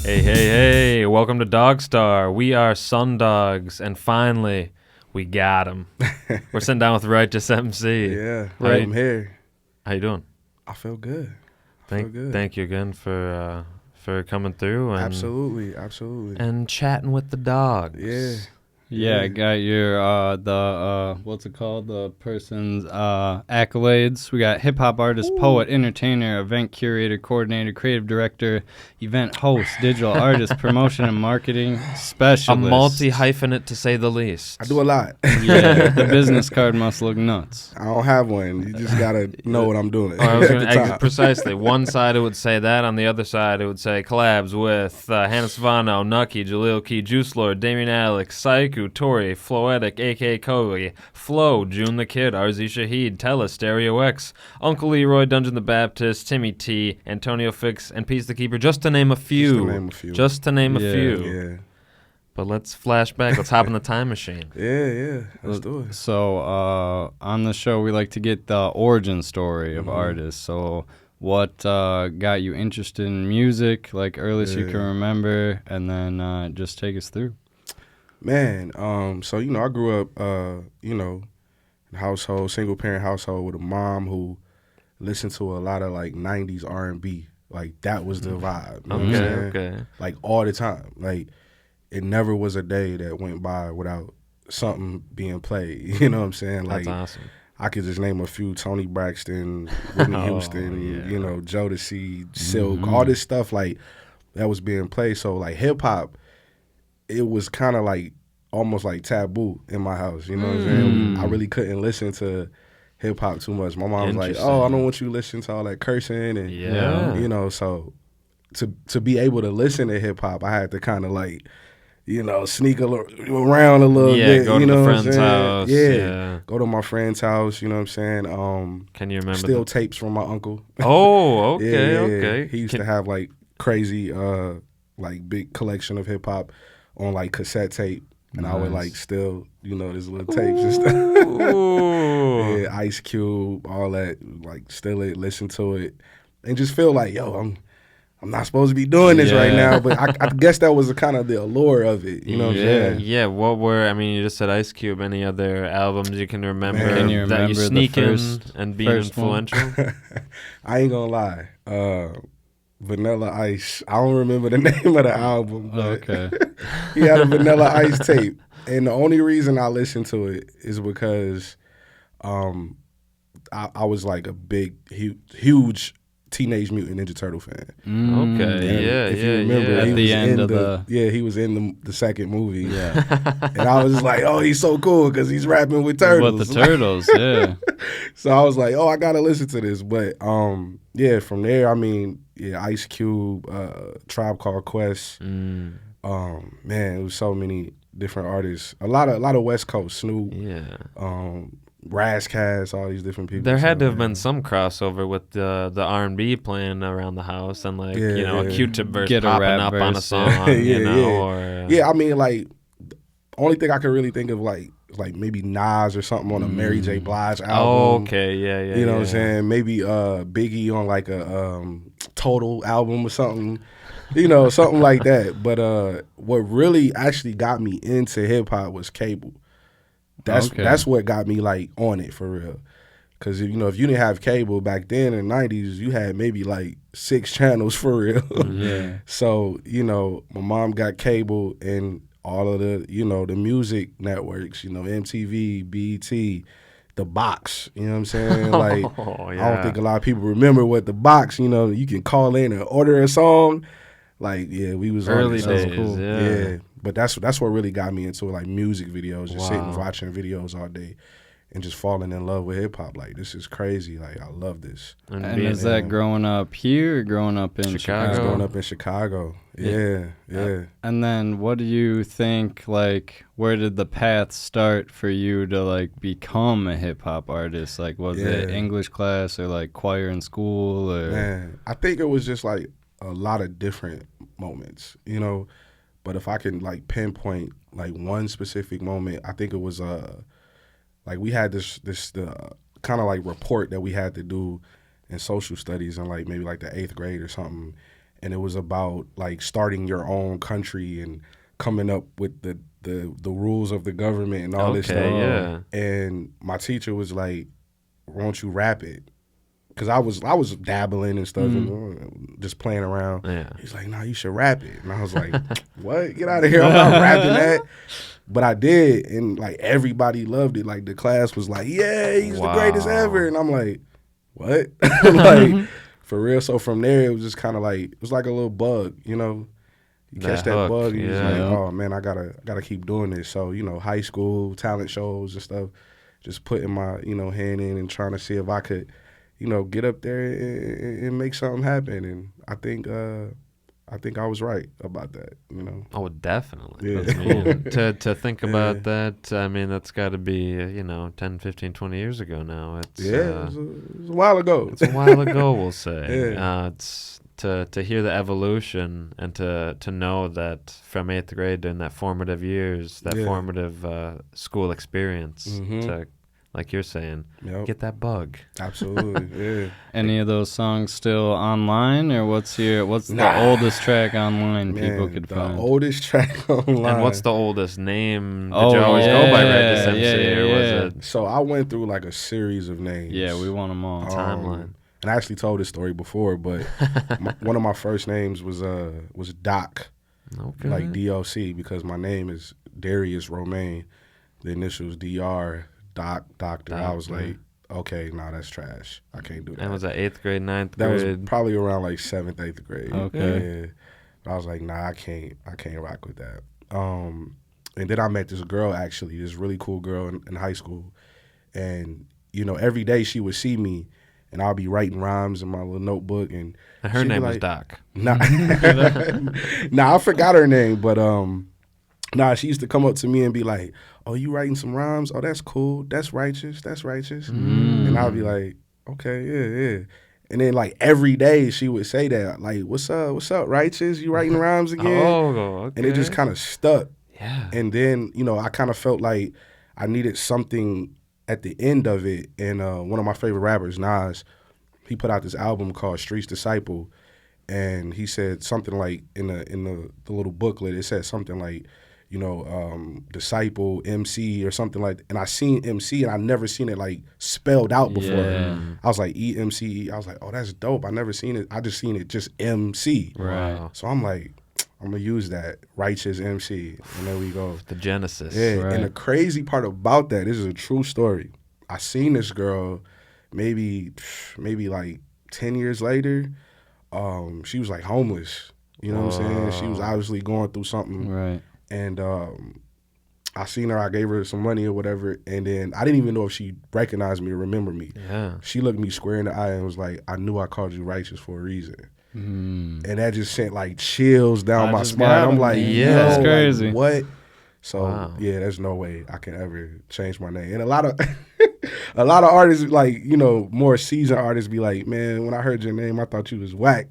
Hey, welcome to DogStar. We are Sun Dogs, and finally, we got him. We're sitting down with Righteous Emcee. Yeah, Right. I'm here. How you doing? I feel good. I feel good. Thank you again for coming through. And, Absolutely. And chatting with the dogs. Yeah. I got your what's it called? The person's accolades. We got hip hop artist, poet, entertainer, event curator, coordinator, creative director, event host, digital artist, promotion and marketing specialist. A multi-hyphenate, to say the least. I do a lot. Yeah, the business card must look nuts. I don't have one. You just gotta know what I'm doing. Precisely. One side it would say that. On the other side it would say collabs with Hannah Savano, Nucky, Jaleel Key, Juice Lord, Damian Alex, Saiku, Tori, Floetic, A.K. Kobe, Flo, June the Kid, RZ Shaheed, Tella, Stereo X, Uncle Leroy, Dungeon the Baptist, Timmy T, Antonio Fix, and Peace the Keeper, just to name a few. Just to name a few. Yeah. But let's flash back. Let's hop in the time machine. Yeah. Let's do it. So on the show, we like to get the origin story of artists. So what got you interested in music, like earliest you can remember, and then just take us through. Man, so, I grew up, in a household, single parent household with a mom who listened to a lot of like 90s R&B. Like that was the vibe. You know what I'm saying? Okay. Like all the time. Like it never was a day that went by without something being played. You know what I'm saying? Like That's awesome. I could just name a few: Tony Braxton, Whitney Houston, Jodeci, Silk, all this stuff like that was being played. So like hip hop, it was kind of like almost like taboo in my house. You know what I'm saying? I really couldn't listen to hip hop too much. My mom was like, "Oh, I don't want you to listen to all that cursing," and so to be able to listen to hip hop, I had to kind of like, sneak around a little bit. Go to the friend's house. Yeah, go to my friend's house. You know what I'm saying? Can you remember? Still tapes from my uncle. Oh, okay. He used to have like crazy, like big collection of hip hop on like cassette tape. And I would like still, these little tapes and stuff. Yeah, Ice Cube, all that, like still listen to it, and just feel like, yo, I'm not supposed to be doing this right now, but I guess that was kind of the allure of it. You know what I'm saying? Yeah. You just said Ice Cube. Any other albums you can remember, that you the sneak in first and be influential? I ain't gonna lie. Vanilla Ice. I don't remember the name of the album, but he had a Vanilla Ice tape. And the only reason I listened to it is because I was like a big, huge Teenage Mutant Ninja Turtle fan. Okay, if you remember, At the end of he was in the second movie. Yeah, and I was just like, oh, he's so cool because he's rapping with turtles. With the turtles, yeah. So I was like, oh, I gotta listen to this. But from there, Ice Cube, Tribe Called Quest. Man, it was so many different artists. A lot of West Coast, Snoop. Yeah. Razzcast, all these different people. There had to have been some crossover with the R&B playing around the house and like a Q-Tip verse popping up on a song. Like the only thing I could really think of like maybe Nas or something on a Mary J. Blige album. Oh, okay, yeah. You know what I'm saying? Maybe Biggie on like a Total album or something. Something like that. But what really actually got me into hip hop was cable. That's what got me like on it for real. Cause if you didn't have cable back then in the 90s, you had maybe like 6 channels for real. Yeah. So, my mom got cable and all of the, the music networks, MTV, BET, The Box, you know what I'm saying? Like, I don't think a lot of people remember what The Box, you can call in and order a song. Like, we was early on it. days, Cool. yeah. But that's what really got me into like music videos, just sitting watching videos all day and just falling in love with hip hop. Like, this is crazy. Like, I love this. And is that growing up here or growing up in Chicago? I was growing up in Chicago. Yeah. And then what do you think, like, where did the path start for you to, like, become a hip-hop artist? Like, was it English class or, like, choir in school? Or? Man, I think it was just, like, a lot of different moments, But if I can, like, pinpoint, like, one specific moment, I think it was, like, we had this kind of, like, report that we had to do in social studies in, like, maybe, like, the 8th grade or something. and it was about like starting your own country and coming up with the rules of the government and all this stuff. Yeah. And my teacher was like, "Won't you rap it?" Because I was dabbling and stuff and just playing around. Yeah. He's like, "No, you should rap it." And I was like, "What? Get out of here! I'm not rapping that." But I did, and like everybody loved it. Like the class was like, "Yeah, he's the greatest ever," and I'm like, "What?" Like for real. So from there, it was just kind of like it was like a little bug, you know. You catch that hook, bug, and you're just yeah. like, "Oh man, I gotta keep doing this." So high school talent shows and stuff, just putting my hand in and trying to see if I could, get up there and make something happen. And I think I was right about that. Oh, definitely. Yeah. I mean, to think about that, I mean, that's got to be 10, 15, 20 years ago now. It's it was a while ago. It's a while ago, we'll say. Yeah. It's to hear the evolution and to know that from 8th grade during that formative years, that formative school experience, to, like you're saying, get that bug. Absolutely, yeah. Any of those songs still online, or what's the oldest track online people could find? The oldest track online. And what's the oldest name? Did you always go by Regis Emcee, or was it? So I went through like a series of names. Yeah, we want them all. Timeline. And I actually told this story before, but one of my first names was Doc, like DOC, because my name is Darius Romaine. The initials DR, Doctor. I was like, okay, nah, that's trash. I can't do that. And was that 8th grade, 9th grade? That was probably around like 7th, 8th grade. Okay. Yeah. But I was like, nah, I can't rock with that. And then I met this girl, actually, this really cool girl in high school. And, every day she would see me, and I'll be writing rhymes in my little notebook. And her name was Doc. Nah, I forgot her name, but she used to come up to me and be like, "Oh, you writing some rhymes? Oh, that's cool. That's righteous. That's righteous." And I'll be like, "Okay, yeah." And then like every day she would say that, like, "What's up, righteous? You writing rhymes again?" Oh, okay. And it just kind of stuck. Yeah. And then I kind of felt like I needed something at the end of it. And one of my favorite rappers, Nas, he put out this album called Streets Disciple, and he said something like in the little booklet, it said something like, Disciple, MC or something like that. And I seen MC and I never seen it like spelled out before. Yeah. I was like EMCE. I was like, oh, that's dope. I never seen it. I just seen it just MC. Right. So I'm like, I'm gonna use that, righteous MC, and there we go. The genesis. Yeah, Right. and the crazy part about that, this is a true story. I seen this girl maybe like 10 years later. She was like homeless. You know what I'm saying? She was obviously going through something. Right. And I seen her, I gave her some money or whatever, and then I didn't even know if she recognized me or remember me. Yeah. She looked me square in the eye and was like, "I knew I called you righteous for a reason." And that just sent like chills down my spine. I'm like, yeah, that's yo, crazy. Like, what? So Wow. yeah, there's no way I can ever change my name. And a lot of artists, like, more seasoned artists be like, "Man, when I heard your name, I thought you was whack."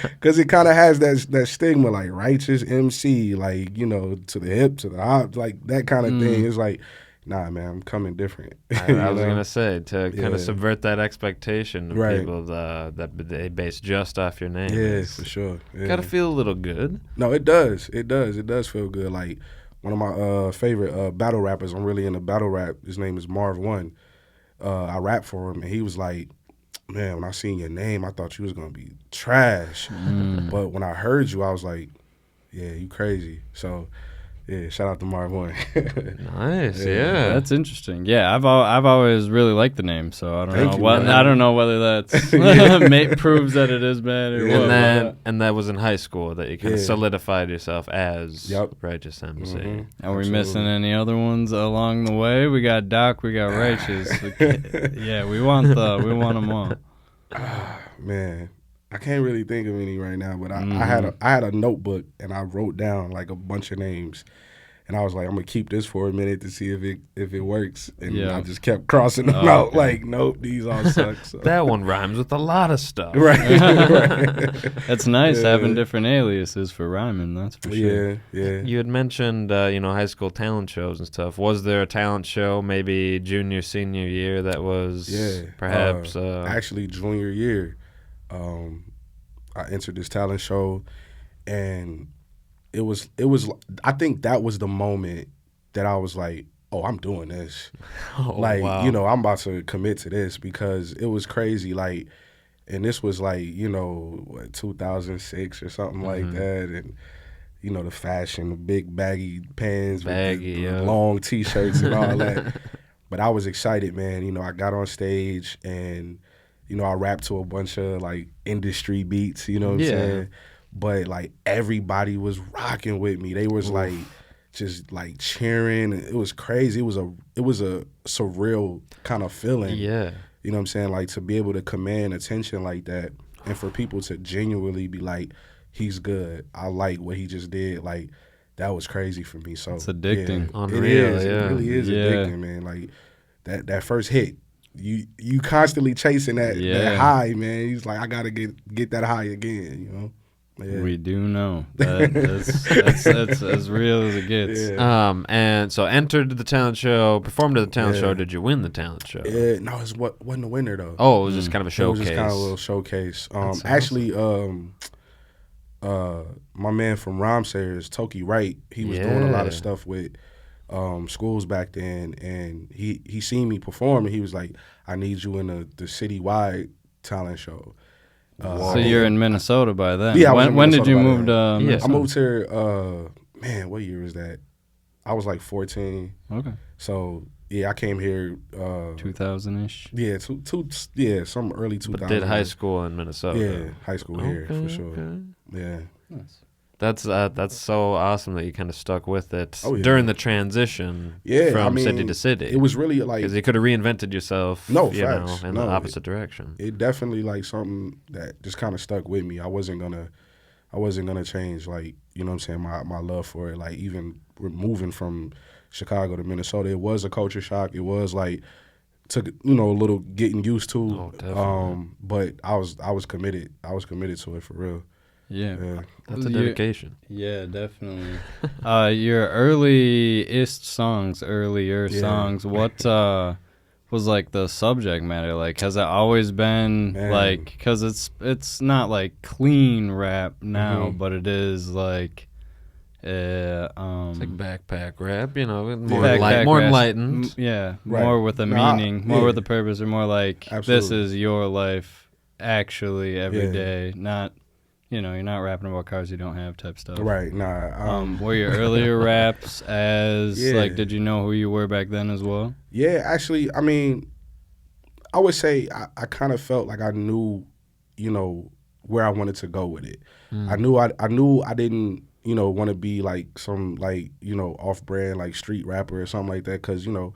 Because it kind of has that stigma, like righteous MC, like, to the hip, to the hop, like that kind of thing. It's like, nah, man, I'm coming different. I was going to say, to kind of subvert that expectation of people that they base just off your name. Yeah, for sure. Yeah. Got to feel a little good. No, it does. It does feel good. Like, one of my favorite battle rappers, I'm really into battle rap, his name is Marv One. I rap for him, and he was like, "Man, when I seen your name, I thought you was going to be trash. But when I heard you, I was like, yeah, you crazy." So, yeah, shout out to Marv One. Nice, yeah. That's interesting. Yeah, I've always really liked the name, so I don't Thank know. you, Well, man. I don't know whether that's proves that it is bad or what. And that was in high school that you kind of solidified yourself as Righteous MC. Are we missing any other ones along the way? We got Doc, we got Righteous. Yeah, we want them all. Man, I can't really think of any right now, but I had a notebook and I wrote down like a bunch of names, and I was like, I'm gonna keep this for a minute to see if it works, and I just kept crossing them out. Okay. Like, nope, these all suck. So. That one rhymes with a lot of stuff. right. That's nice having different aliases for rhyming. That's for sure. Yeah. You had mentioned, high school talent shows and stuff. Was there a talent show maybe junior, senior year that was perhaps... actually, junior year, I entered this talent show, and it was. I think that was the moment that I was like, oh, I'm doing this. Like, wow. you know, I'm about to commit to this because it was crazy. Like, and this was like, you know, what, 2006 or something like that, and you know, the fashion, the big baggy pants, with the long T-shirts and all that. But I was excited, man. You know, I got on stage and, you know, I rapped to a bunch of like industry beats, you know what I'm saying? But like everybody was rocking with me. They was like just like cheering. It was crazy. It was a surreal kind of feeling. Yeah. You know what I'm saying? Like to be able to command attention like that and for people to genuinely be like, he's good. I like what he just did. Like that was crazy for me. So it's addicting. Yeah, Unreal, it is. yeah. It really is addicting, man. Like that first hit, you constantly chasing that high, man. He's like, I gotta get that high again, you know. Yeah. We do know that's as real as it gets. Yeah. And so entered the talent show, performed at the talent show. Did you win the talent show? Yeah, no, it wasn't a winner though. Oh, it was just kind of a It showcase. was just kind of a little showcase. That's Actually, my man from Rhyme Sayers, Toki Wright, he was doing a lot of stuff with schools back then, and he seen me perform, and he was like, I need you in the citywide talent show. So you're in Minnesota by then. Yeah, when did you move to Minnesota? I moved here, man, what year was that? I was like 14. Okay. So, yeah, I came here. 2000-ish? Yeah, some early 2000s. But did high school in Minnesota. Yeah, high school here, for sure. Okay. Yeah. Nice. That's so awesome that you kind of stuck with it during the transition from city to city. It was really like, because you could have reinvented yourself No, you facts. know, in the opposite direction. It definitely like something that just kind of stuck with me. I wasn't gonna change, like, you know what I'm saying, my love for it. Like even moving from Chicago to Minnesota, it was a culture shock. It was like took, you know, a little getting used to. Oh, definitely. But I was committed. I was committed to it for real. Yeah. That's a dedication. Yeah, definitely. Your earlier songs, what was like the subject matter? Like, has it always been like, because it's not like clean rap now, but it is like, it's like backpack rap, you know, more backpack more rap, enlightened. More with a meaning, more with a purpose, or more like, Absolutely. This is your life actually every day, not, you know, you're not rapping about cars you don't have type stuff. Right, nah. Were your earlier raps like, did you know who you were back then as well? Yeah, actually, I mean, I would say I kind of felt like I knew, you know, where I wanted to go with it. I knew I didn't, you know, want to be like some, like, you know, off-brand like street rapper or something like that, because, you know,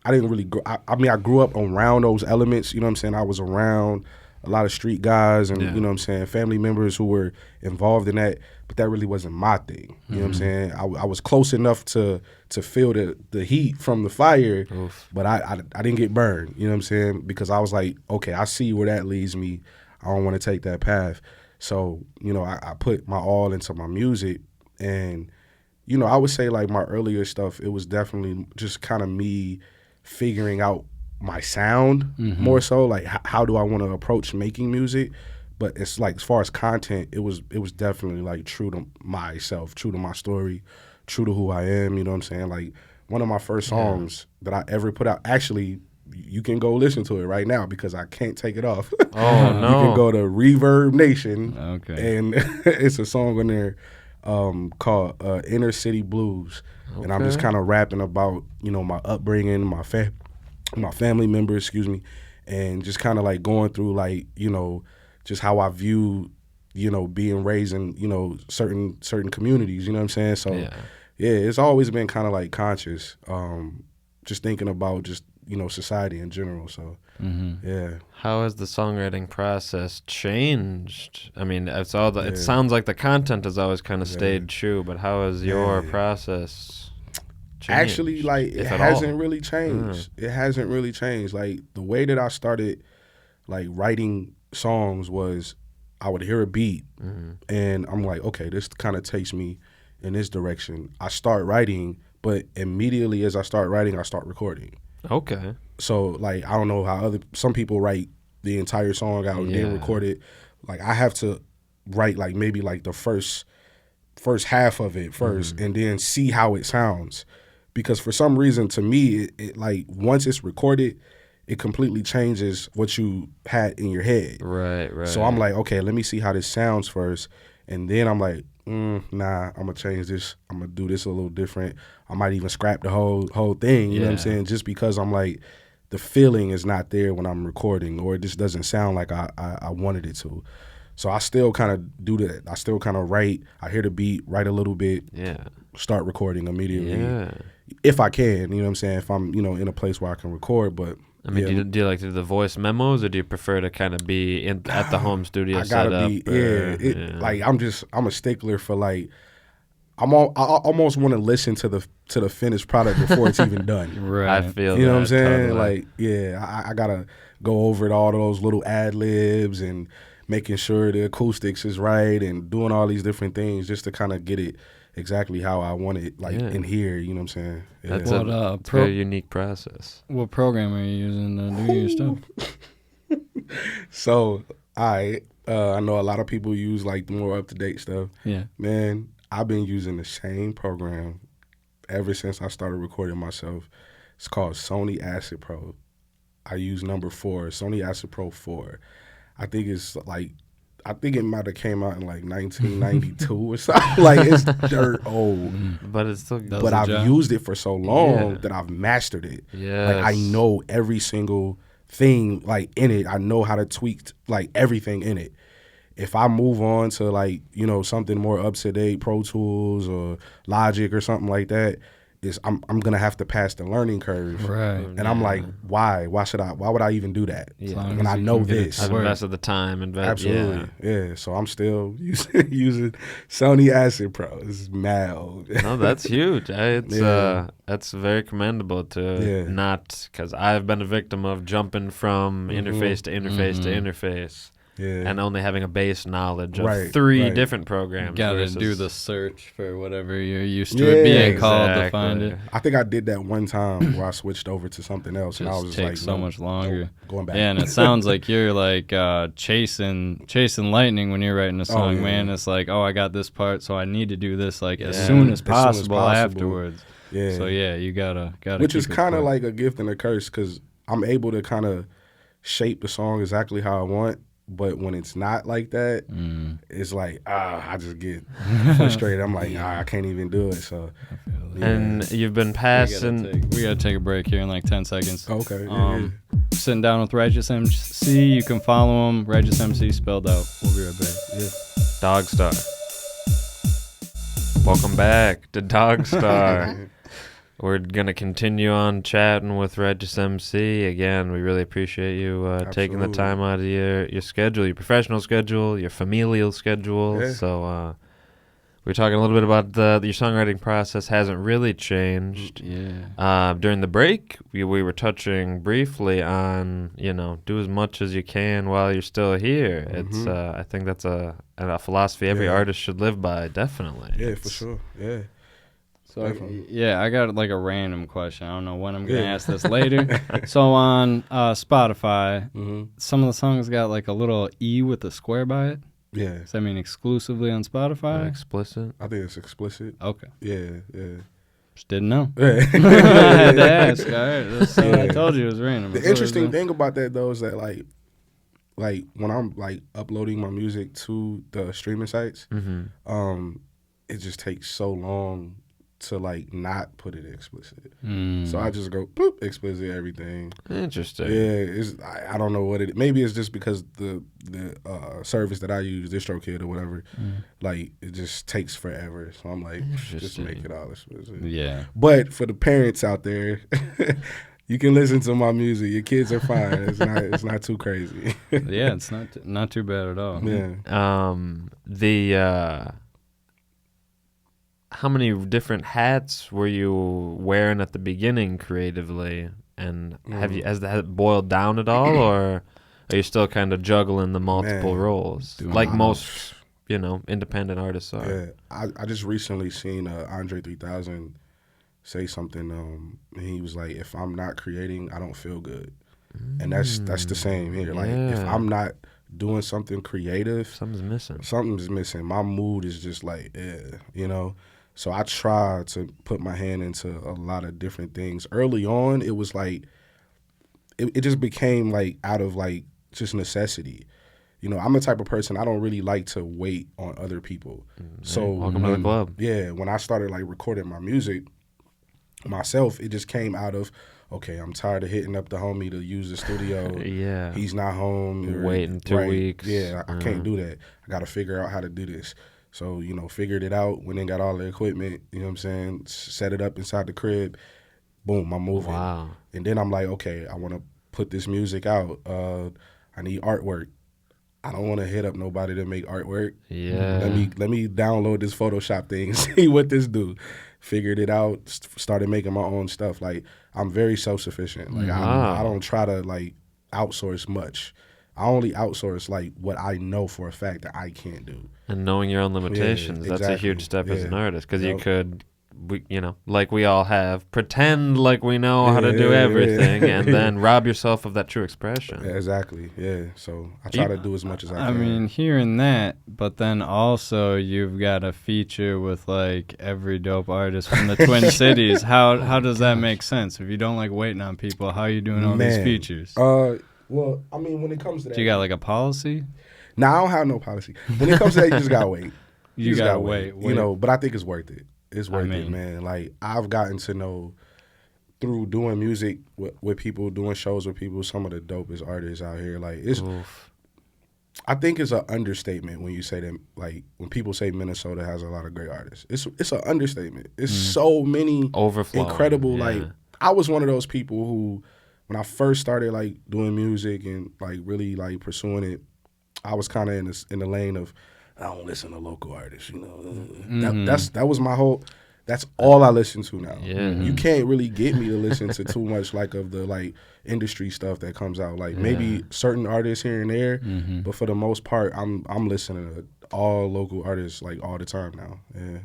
I didn't really I mean, I grew up around those elements, you know what I'm saying? I was around a lot of street guys and, you know what I'm saying, family members who were involved in that, but that really wasn't my thing. You know what I'm saying? I was close enough to feel the heat from the fire, but I didn't get burned, you know what I'm saying? Because I was like, okay, I see where that leads me. I don't want to take that path. So, you know, I put my all into my music, and, you know, I would say like my earlier stuff, it was definitely just kind of me figuring out my sound more so, like how do I want to approach making music. But it's like, as far as content, it was definitely like true to myself, true to my story, true to who I am, you know what I'm saying? Like one of my first songs that I ever put out, actually, you can go listen to it right now because I can't take it off. Oh, no. You can go to Reverb Nation, okay, and it's a song on there called Inner City Blues. And I'm just kind of rapping about, you know, my upbringing, my family members, and just kind of like going through, like, you know, just how I view, you know, being raised in, you know, certain communities, you know what I'm saying? So yeah, it's always been kind of like conscious, just thinking about just, you know, society in general. So yeah. How has the songwriting process changed? I mean, it's all it sounds like the content has always kind of stayed true, but how has your process changed, actually, like, it hasn't really changed. It hasn't really changed. Like, the way that I started, like, writing songs was I would hear a beat, and I'm like, okay, this kind of takes me in this direction. I start writing, but immediately as I start writing, I start recording. Okay. So, like, I don't know how some people write the entire song out and then record it. Like, I have to write like maybe like the first half of it first, and then see how it sounds. Because for some reason, to me, it like once it's recorded, it completely changes what you had in your head. Right. So I'm like, okay, let me see how this sounds first, and then I'm like, nah, I'm gonna change this. I'm gonna do this a little different. I might even scrap the whole thing. You know what I'm saying? Just because I'm like, the feeling is not there when I'm recording, or it just doesn't sound like I wanted it to. So I still kind of do that. I still kind of write. I hear the beat, write a little bit, start recording immediately. Yeah. If I can, you know what I'm saying? If I'm, in a place where I can record, but I mean, do you like to do the voice memos, or do you prefer to kind of be at the home studio I gotta be, like I'm a stickler for like, I almost want to listen to the finished product before it's even done. Right. I feel you know what I'm saying? totally. Like, I gotta go over all those little ad libs and making sure the acoustics is right and doing all these different things just to kind of get it exactly how I want it, like in here. You know what I'm saying? Yeah. That's a very unique process. What program are you using to do your stuff? So I know a lot of people use like the more up to date stuff. Yeah, man, I've been using the same program ever since I started recording myself. It's called Sony Acid Pro. I use number 4, Sony Acid Pro 4. I think it might have came out in like 1992 or something. Like, it's dirt old. But it's still But I've used it for so long that I've mastered it. Yeah. Like, I know every single thing like in it. I know how to tweak like everything in it. If I move on to like, something more up to date, Pro Tools or Logic or something like that, I'm gonna have to pass the learning curve, right? And I'm like, why? Why would I even do that? Yeah. And I know this. I've invested the time and absolutely, yeah. So I'm still using Sony Acid Pro. It's mad old. No, that's huge. That's very commendable to not, because I've been a victim of jumping from interface to interface to interface. Yeah. And only having a base knowledge of 3 different programs. You gotta do the search for whatever you're used to it being called to find it. I think I did that one time where I switched over to something else, and I was just takes like, so much longer. Going back. Yeah, and it sounds like you're like chasing lightning when you're writing a song, man. It's like, I got this part, so I need to do this like as soon as possible afterwards. Yeah. So you gotta. Which is kind of like a gift and a curse, because I'm able to kind of shape the song exactly how I want. But when it's not like that, it's like, I just get frustrated. I'm like, I can't even do it. So, And you've been passing. We gotta take a break here in like 10 seconds. Okay. Sitting down with Righteous MC. You can follow him. Righteous MC spelled out. We'll be right back. Yeah. DogStar. Welcome back to DogStar. We're going to continue on chatting with Righteous MC. Again, we really appreciate you taking the time out of your schedule, your professional schedule, your familial schedule. Yeah. So we were talking a little bit about your songwriting process hasn't really changed. Yeah. During the break, we were touching briefly on, do as much as you can while you're still here. It's I think that's a philosophy every artist should live by, definitely. Yeah, for sure. Yeah. So I got like a random question. I don't know when I'm gonna ask this later. So on Spotify, some of the songs got like a little E with a square by it. Yeah. Does that mean exclusively on Spotify? Explicit? I think it's explicit. Okay. Yeah. Just didn't know. I had to ask. All right. I told you it was random. The interesting thing about that though is that like when I'm like uploading my music to the streaming sites, it just takes so long to like not put it explicit. So I just go boop, explicit everything. Interesting. Yeah, I don't know what it. Maybe it's just because the service that I use, DistroKid or whatever, like it just takes forever. So I'm like, just make it all explicit. Yeah. But for the parents out there, you can listen to my music. Your kids are fine. It's not too crazy. Yeah, it's not too bad at all. Yeah. How many different hats were you wearing at the beginning creatively, and has that boiled down at all, or are you still kind of juggling the multiple roles like most independent artists are? Yeah, I just recently seen Andre 3000 say something. And he was like, "If I'm not creating, I don't feel good," and that's the same here. Like if I'm not doing something creative, Something's missing. My mood is just like, you know. So I try to put my hand into a lot of different things. Early on, it was like, it just became like out of like just necessity. You know, I'm the type of person, I don't really like to wait on other people. So welcome to the club. Yeah, when I started like recording my music myself, it just came out of, okay, I'm tired of hitting up the homie to use the studio. Yeah. He's not home. Waiting 2 weeks. Yeah, I can't do that. I got to figure out how to do this. So, you know, figured it out, went and got all the equipment, you know what I'm saying, set it up inside the crib. Boom, I'm moving. Wow. And then I'm like, okay, I want to put this music out. I need artwork. I don't want to hit up nobody to make artwork. Yeah. Let me download this Photoshop thing and see what this do. Figured it out, started making my own stuff. Like, I'm very self-sufficient. Like, I don't try to, like, outsource much. I only outsource, like, what I know for a fact that I can't do. And knowing your own limitations, that's a huge step as an artist, because you could, you know, like we all have, pretend like we know how to do everything, and then rob yourself of that true expression. Yeah, exactly, yeah. So I try to do as much as I can. I mean, hearing that, but then also you've got a feature with, like, every dope artist from the Twin Cities. How does that make sense? If you don't like waiting on people, how are you doing all these features? Well, I mean, when it comes to that... Do you got, like, a policy? No, I don't have no policy. When it comes to that, you just gotta wait. You just gotta wait. You know, but I think it's worth it. It's worth it, man. Like, I've gotten to know, through doing music with people, doing shows with people, some of the dopest artists out here. Like, it's... Oof. I think it's an understatement when you say that, like, when people say Minnesota has a lot of great artists. It's an understatement. It's so many incredible, like... I was one of those people who... When I first started, like, doing music and, like, really, like, pursuing it, I was kind of in the lane of, I don't listen to local artists, you know. That was my whole, that's all I listen to now. Yeah. You can't really get me to listen to too much, like, of the, like, industry stuff that comes out. Like, maybe certain artists here and there, but for the most part, I'm listening to all local artists, like, all the time now. Yeah.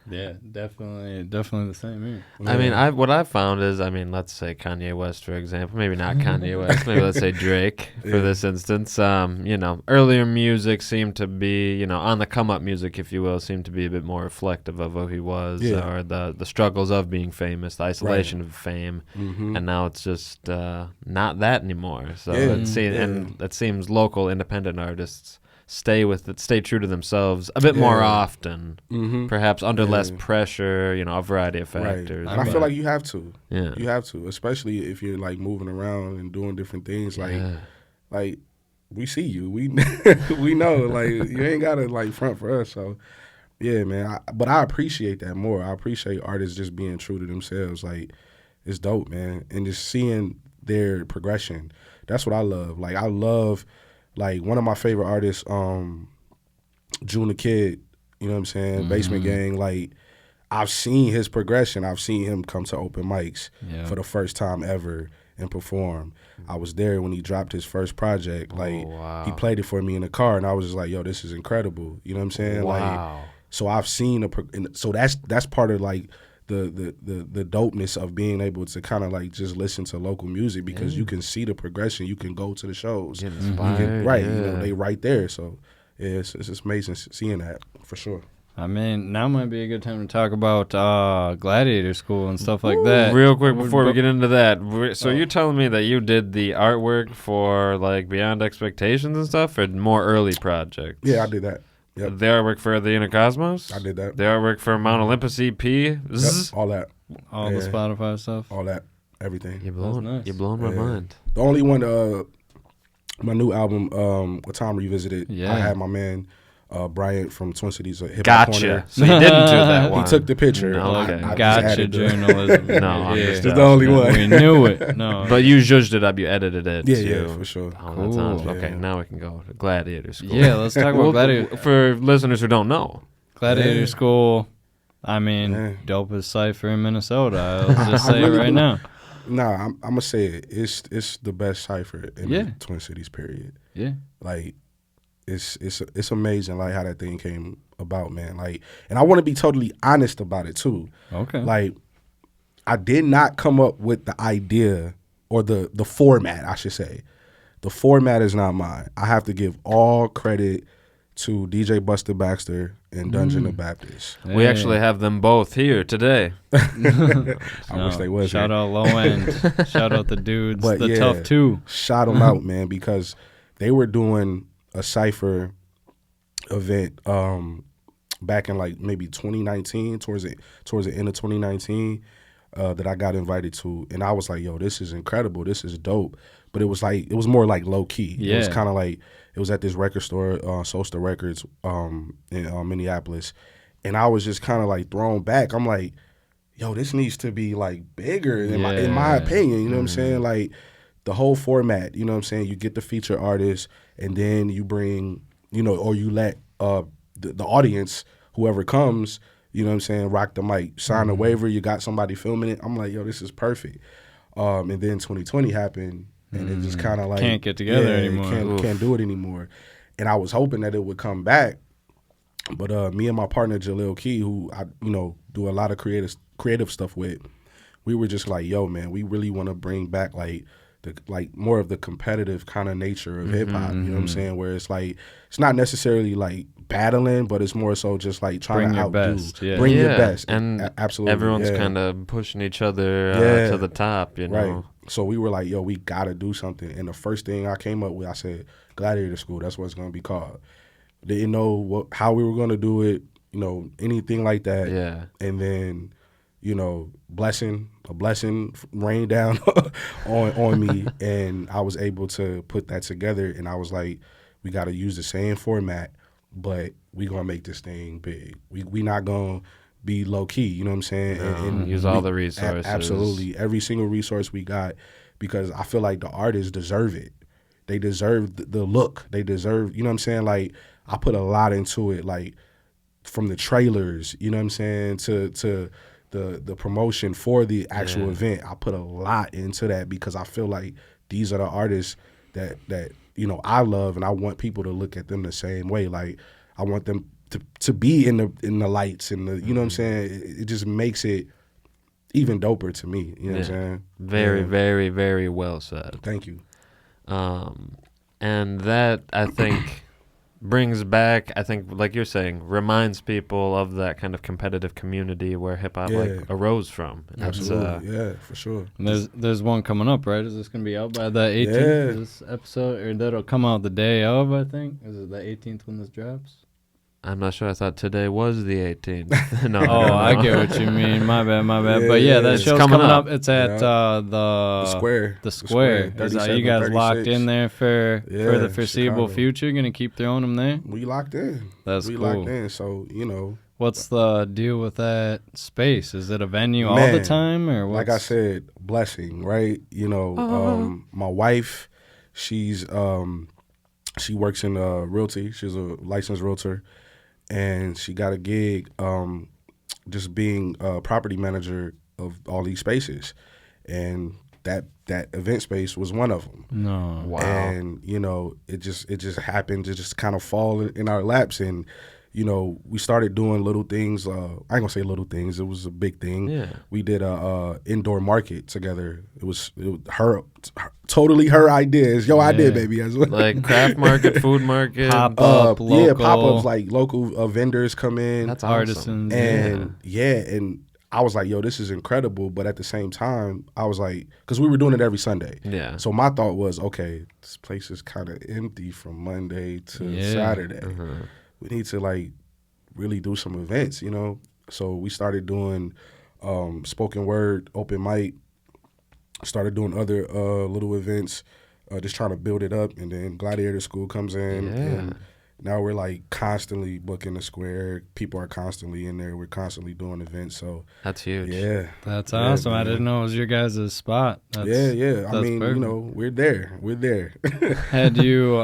Yeah, definitely the same here. I mean, what I've found is, I mean, let's say Kanye West, for example. Maybe not Kanye West. Maybe let's say Drake for this instance. You know, earlier music seemed to be, you know, on the come-up music, if you will, seemed to be a bit more reflective of who he was, or the struggles of being famous, the isolation of fame, and now it's just not that anymore. So it seems local independent artists stay true to themselves a bit more often, perhaps under less pressure, you know, a variety of factors. And I feel like you have to. Yeah. You have to, especially if you're, like, moving around and doing different things. Like we see you. We we know, like, you ain't got to, like, front for us. So, yeah, man. But I appreciate that more. I appreciate artists just being true to themselves. Like, it's dope, man. And just seeing their progression. That's what I love. Like, I love... Like, one of my favorite artists, June the Kid, you know what I'm saying? Basement Gang, like, I've seen his progression. I've seen him come to open mics for the first time ever and perform. I was there when he dropped his first project. Like, he played it for me in the car, and I was just like, yo, this is incredible. You know what I'm saying? Wow. Like, so I've seen so that's part of, like, the dopeness of being able to kind of, like, just listen to local music, because you can see the progression. You can go to the shows. Get inspired. You know, they right there. So yeah, it's just amazing seeing that, for sure. I mean, now might be a good time to talk about Gladiator School and stuff like that. Real quick before we get into that, so you're telling me that you did the artwork for, like, Beyond Expectations and stuff, or more early projects? Yeah, I did that. Yep. The artwork for the Inner Cosmos? I did that. The artwork for Mount Olympus EP? Yep, all that. All the Spotify stuff? All that. Everything. You're blowing my mind. The only one, my new album, with Tom Revisited, I had my man Bryant from Twin Cities Hip Hop Corner. So you didn't do that one. He took the picture. No, okay. I gotcha, journalism. No, it's the only one. We knew it. No, but you zhuzhed it up. You edited it. Yeah, for sure. Oh, cool. That sounds, okay, now we can go to Gladiator School. Yeah, let's talk about Gladiator. For listeners who don't know. Gladiator School, I mean, dopest cipher in Minnesota. I'll just say it right now. Nah, I'm going to say it. It's the best cipher in the Twin Cities, period. Yeah. Like, it's amazing, like, how that thing came about, man. Like, and I want to be totally honest about it too. Okay. Like, I did not come up with the idea or the format, I should say. the format is not mine. I have to give all credit to DJ Buster Baxter and Dungeon the Baptist. We actually have them both here today. I wish they was. Shout out Low End. Shout out the dudes. But the Tough Two. Shout them out, man, because they were doing a cypher event back in like maybe 2019, towards the end of 2019, that I got invited to, and I was like, yo, this is incredible, this is dope. But it was more like low key. Yeah. It was kind of like, it was at this record store, Solsta Records, in Minneapolis, and I was just kind of like thrown back. I'm like, yo, this needs to be like bigger in my opinion. You know what I'm saying? Like the whole format. You know what I'm saying? You get the feature artist, and then you bring, or you let the audience, whoever comes, you know what I'm saying, rock the mic, sign a waiver. You got somebody filming it. I'm like, yo, this is perfect. And then 2020 happened. And it just kind of like can't get together anymore. Can't do it anymore. And I was hoping that it would come back, but me and my partner Jaleel Key, who I do a lot of creative stuff with, we were just like, yo, man, we really want to bring back like more of the competitive kind of nature of hip hop. You know what I'm saying? Where it's like, it's not necessarily like battling, but it's more so just like trying to outdo, bring your best. And absolutely, everyone's kind of pushing each other to the top. You know, right? So we were like, yo, we gotta do something. And the first thing I came up with, I said, Gladiator School. That's what it's gonna be called. Didn't know how we were gonna do it, anything like that. Yeah. And then, a blessing rained down on me, and I was able to put that together. And I was like, we gotta use the same format, but we gonna make this thing big. We not gonna be low key, you know what I'm saying? And use all the resources. Absolutely. Every single resource we got, because I feel like the artists deserve it. They deserve the look. They deserve, you know what I'm saying? Like, I put a lot into it, like from the trailers, you know what I'm saying, to the promotion for the actual event. I put a lot into that because I feel like these are the artists that I love, and I want people to look at them the same way. Like, I want them to be in the lights and the, you know what I'm saying? It just makes it even doper to me. You know what I'm saying? Very, very, very well said. Thank you. And that, I think, brings back, I think, like you're saying, reminds people of that kind of competitive community where hip-hop arose from. Absolutely, yeah, for sure. And there's one coming up, right? Is this going to be out by the 18th, this episode? Or that'll come out the day of, I think? Is it the 18th when this drops? I'm not sure. I thought today was the 18th. No. I get what you mean. My bad. Yeah, but that show's coming up. It's at the Square. The Square. Is you guys locked in there for the foreseeable Chicago. future? Going to keep throwing them there? We locked in. That's we cool. locked in, so, What's the deal with that space? Is it a venue all the time, or what's... Like I said, blessing, right? My wife, she works in realty. She's a licensed realtor. And she got a gig just being a property manager of all these spaces. And that event space was one of them. No. Wow. And, it just happened to just kind of fall in our laps. And, we started doing little things. I ain't gonna say little things. It was a big thing. Yeah. We did a indoor market together. It was totally her ideas. Your idea, baby, as well. Like craft market, food market. Pop-up, local. Yeah, pop-ups, like local vendors come in. That's awesome. Artisans. And and I was like, yo, this is incredible. But at the same time, I was like, because we were doing it every Sunday. Yeah. So my thought was, okay, this place is kind of empty from Monday to Saturday. We need to like really do some events, So we started doing spoken word, open mic, started doing other little events, just trying to build it up. And then Gladiator School comes in. And now we're like constantly booking the Square. People are constantly in there. We're constantly doing events. So that's huge. Yeah. That's awesome. I didn't know it was your guys' spot. I mean, perfect. We're there. Had you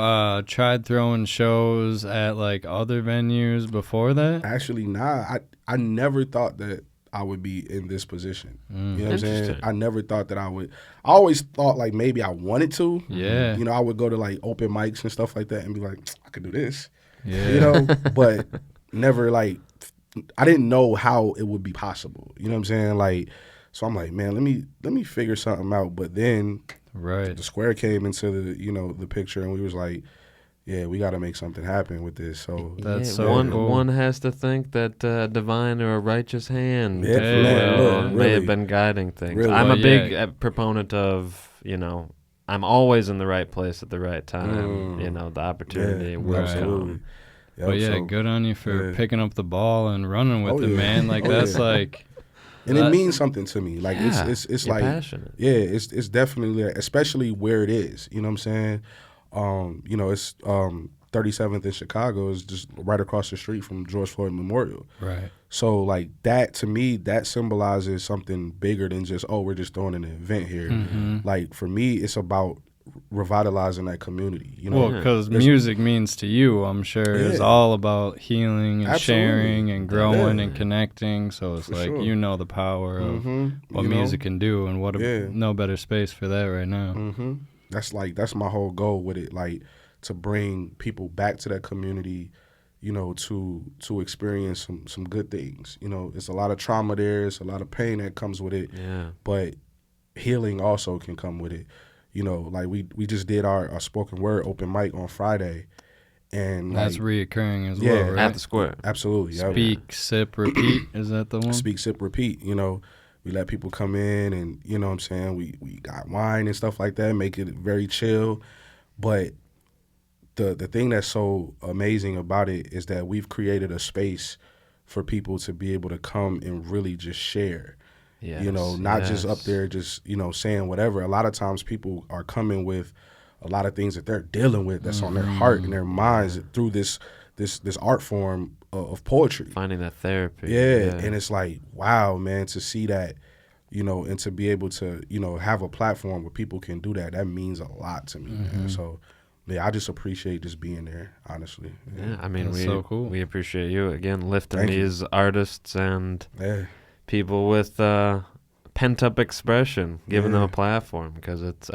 tried throwing shows at like other venues before that? Actually, nah. I never thought that I would be in this position. You know what I'm saying? I never thought that I would. I always thought like maybe I wanted to. Yeah. I would go to like open mics and stuff like that and be like, I could do this. Yeah. But never like, I didn't know how it would be possible. You know what I'm saying? Like, so I'm like, man, let me figure something out. But then Right. the square came into the picture, and we was like, yeah, we got to make something happen with this. So That's yeah, so one cool. one has to think that divine or a righteous hand Yeah, man, look, may have really. been guiding things. Really. I'm Well, a big yeah. proponent of, I'm always in the right place at the right time. The opportunity Yeah, will absolutely. come. Yep, But yeah, so, good on you for yeah. picking up the ball and running with Oh, it, yeah. man. Like Oh, that's yeah. like, And it means something to me. Like Yeah, it's you're like passionate. yeah, it's definitely, especially where it is. You know what I'm saying? It's 37th in Chicago is just right across the street from George Floyd Memorial. right. So like that, to me, that symbolizes something bigger than just, we're just throwing an event here. Mm-hmm. Like for me, it's about revitalizing that community. Well, because music means to you, I'm sure, is Yeah. all about healing and Absolutely. sharing and growing Yeah. and connecting. So it's For like, sure. the power of what You know? music can do, and what Yeah. no better space for that right now. That's my whole goal with it, like to bring people back to that community, to experience some good things. It's a lot of trauma there, it's a lot of pain that comes with it, Yeah. but healing also can come with it. Like we just did our spoken word open mic on Friday, and That's like, reoccurring as yeah, well, right? At the square. absolutely. Yeah. Speak, sip, repeat. Is that the one? Speak, sip, repeat. We let people come in, and you know what I'm saying, we got wine and stuff like that, make it very chill. But the thing that's so amazing about it is that we've created a space for people to be able to come and really just share. Yes, Not just yes. up there just, saying whatever. A lot of times people are coming with a lot of things that they're dealing with that's on their heart and their minds through this art form of poetry. Finding that therapy. Yeah, and it's like, wow, man, to see that, and to be able to, have a platform where people can do that means a lot to me, man. So, yeah, I just appreciate just being there, honestly. Yeah, I mean, That's so cool. we appreciate you again lifting Thank you. these artists and Yeah. people with pent up expression, giving them Yeah. a platform, because it's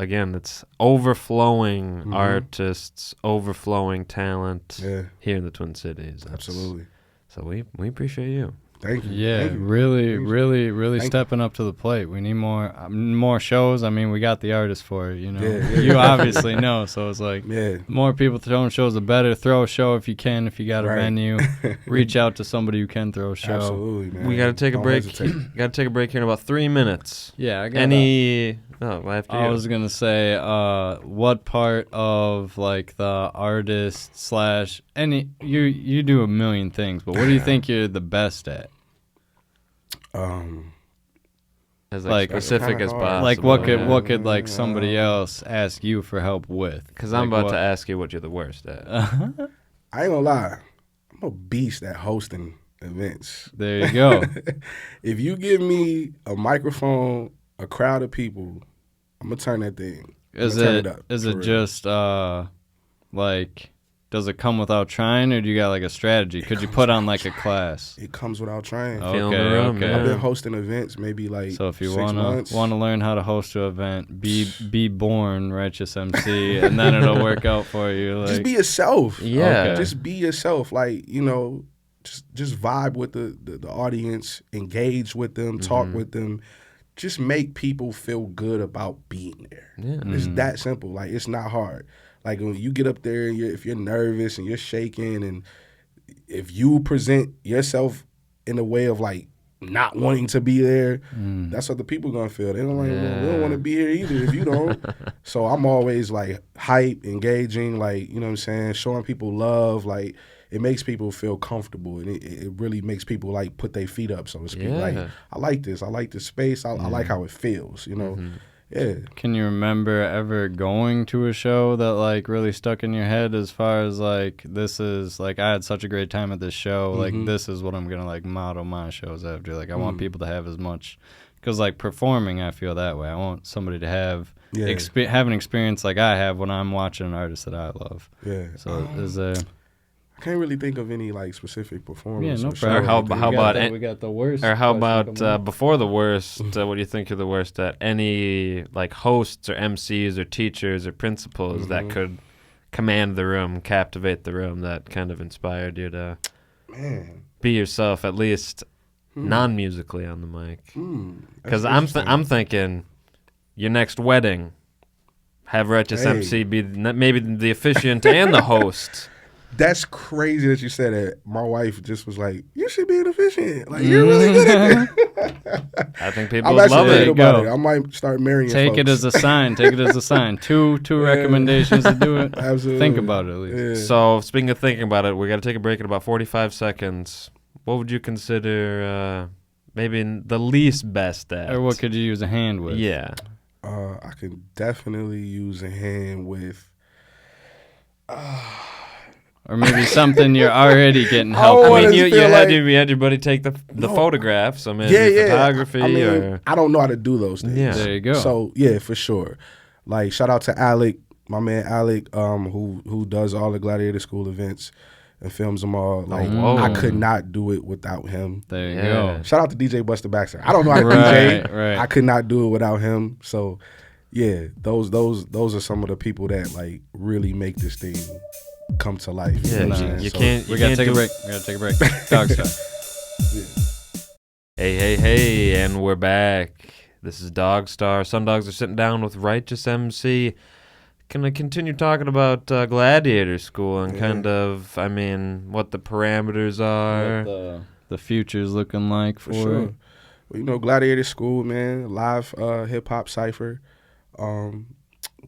overflowing artists, overflowing talent Yeah. here in the Twin Cities. Absolutely. So we appreciate you. Thank you. Yeah, Thank you. really, Thank you. really Thank stepping up to the plate. We need more shows. I mean, we got the artists for it, Yeah. You obviously know, so it's like, Yeah. more people throwing shows, the better. Throw a show if you can, if you got a Right. venue. Reach out to somebody who can throw a show. Absolutely, man. We got to take a Don't break. hesitate. Got to take a break here in about 3 minutes. Yeah, I got After I you. was gonna say, what part of like the artist slash any you do a million things, but what do you think you're the best at? As like, specific kinda as hard. possible. Like what yeah. could like somebody else ask you for help with? Because I'm Like, about what- to ask you what you're the worst at. I ain't gonna lie. I'm a beast at hosting events. There you go. If you give me a microphone, a crowd of people, I'm gonna turn that thing. Is I'ma turn it up, is for it real. just like, does it come without trying, or do you got like a strategy? Could you put on like a class? It comes without trying. Feeling Okay, the room, okay. yeah. I've been hosting events maybe like So if you 6 months. wanna learn how to host an event, be born righteous MC, and then it'll work out for you. Like, Just be yourself. Yeah. Okay. Just be yourself. Like, just vibe with the audience, engage with them, talk with them. Just make people feel good about being there. Yeah. It's that simple. Like, it's not hard. Like, when you get up there and if you're nervous and you're shaking, and if you present yourself in a way of like not wanting to be there, that's what the people gonna feel. They don't like, well, we don't want to be here either if you don't. So I'm always like hype, engaging, like, you know what I'm saying, showing people love. Like, it makes people feel comfortable, and it really makes people like put their feet up, so to speak. Yeah. Like, I like this. I like this space. I like how it feels. Yeah. can you remember ever going to a show that like really stuck in your head, as far as like, this is like, I had such a great time at this show, like this is what I'm gonna like model my shows after. Like, I want people to have as much, because like performing, I feel that way. I want somebody to have have an experience like I have when I'm watching an artist that I love. Yeah. So is there? I can't really think of any like specific performance. Yeah, no or show problem. Or how like that. about we got the worst? Or how question about coming up. before the worst? What do you think you're the worst at? Any like hosts or MCs or teachers or principals that could command the room, captivate the room, that kind of inspired you to be yourself, at least non-musically on the mic? Because I'm thinking your next wedding, have Righteous MC be maybe the officiant and the host. That's crazy that you said that. My wife just was like, "You should be an officiant. Like you're really good at that." I think people would love it. About it. I might start marrying. Take it as a sign. Take it as a sign. Two recommendations to do it. Absolutely. Think about it at least. Yeah. So speaking of thinking about it, we got to take a break in about 45 seconds. What would you consider maybe the least best at? Or what could you use a hand with? Yeah. I can definitely use a hand with. Or maybe something you're already getting help. I mean, you had your buddy take the photographs. I mean, photography. I don't know how to do those things. Yeah. There you go. So yeah, for sure. Like shout out to Alec, my man Alec, who does all the Gladiator School events and films them all. Like I could not do it without him. There you go. Shout out to DJ Buster Baxter. I don't know how to DJ. Right. I could not do it without him. So yeah, those are some of the people that like really make this thing come to life. Yeah, you can't. We gotta take a break. DogStar. Hey, and we're back. This is DogStar. Some dogs are sitting down with Righteous MC. Can I continue talking about Gladiator School and kind of, I mean, what the parameters are? What the future's looking like for sure. it. Well, you know, Gladiator School, man, live hip hop cipher.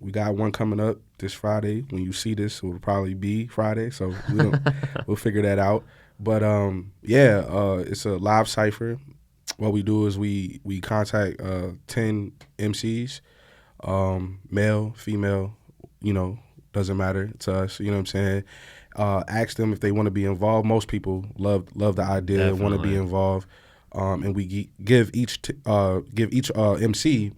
We got one coming up this Friday. When you see this, it will probably be Friday, so we'll figure that out. But it's a live cipher. What we do is we contact 10 MCs, male, female, doesn't matter to us. You know what I'm saying? Ask them if they want to be involved. Most people love the idea, want to be involved, and we give each MC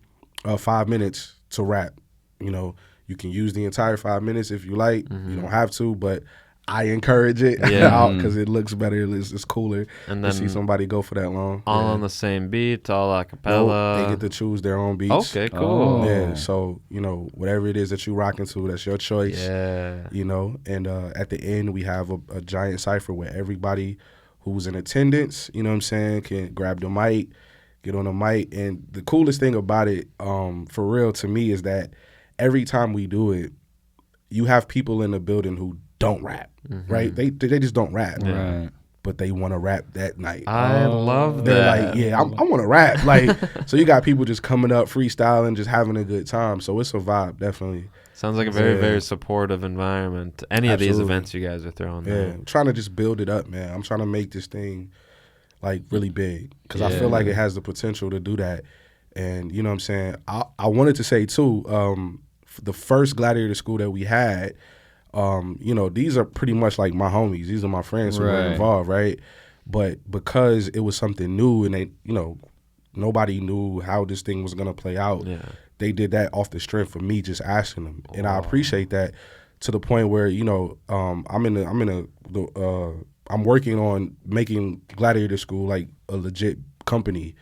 5 minutes to rap. You can use the entire 5 minutes if you like. You don't have to, but I encourage it because it looks better. It's cooler to see somebody go for that long. All on the same beat, all a cappella. They get to choose their own beats. Okay, cool. Yeah, so, whatever it is that you rocking to, that's your choice. Yeah. And at the end, we have a giant cipher where everybody who's in attendance, can grab the mic, get on the mic. And the coolest thing about it, for real to me, is that every time we do it, you have people in the building who don't rap, right? They just don't rap, right? But they want to rap that night. I love that. They're like, yeah, I want to rap. Like, so you got people just coming up, freestyling, just having a good time. So it's a vibe, definitely. Sounds like a very, very supportive environment. Any of these events you guys are throwing. Yeah, I'm trying to just build it up, man. I'm trying to make this thing like really big because I feel like it has the potential to do that. And you know what I'm saying? I wanted to say too, the first Gladiator School that we had, these are pretty much like my homies. These are my friends who were involved, right? But because it was something new and they, nobody knew how this thing was gonna play out. Yeah. They did that off the strength of me just asking them, and I appreciate that to the point where I'm working on making Gladiator School like a legit company,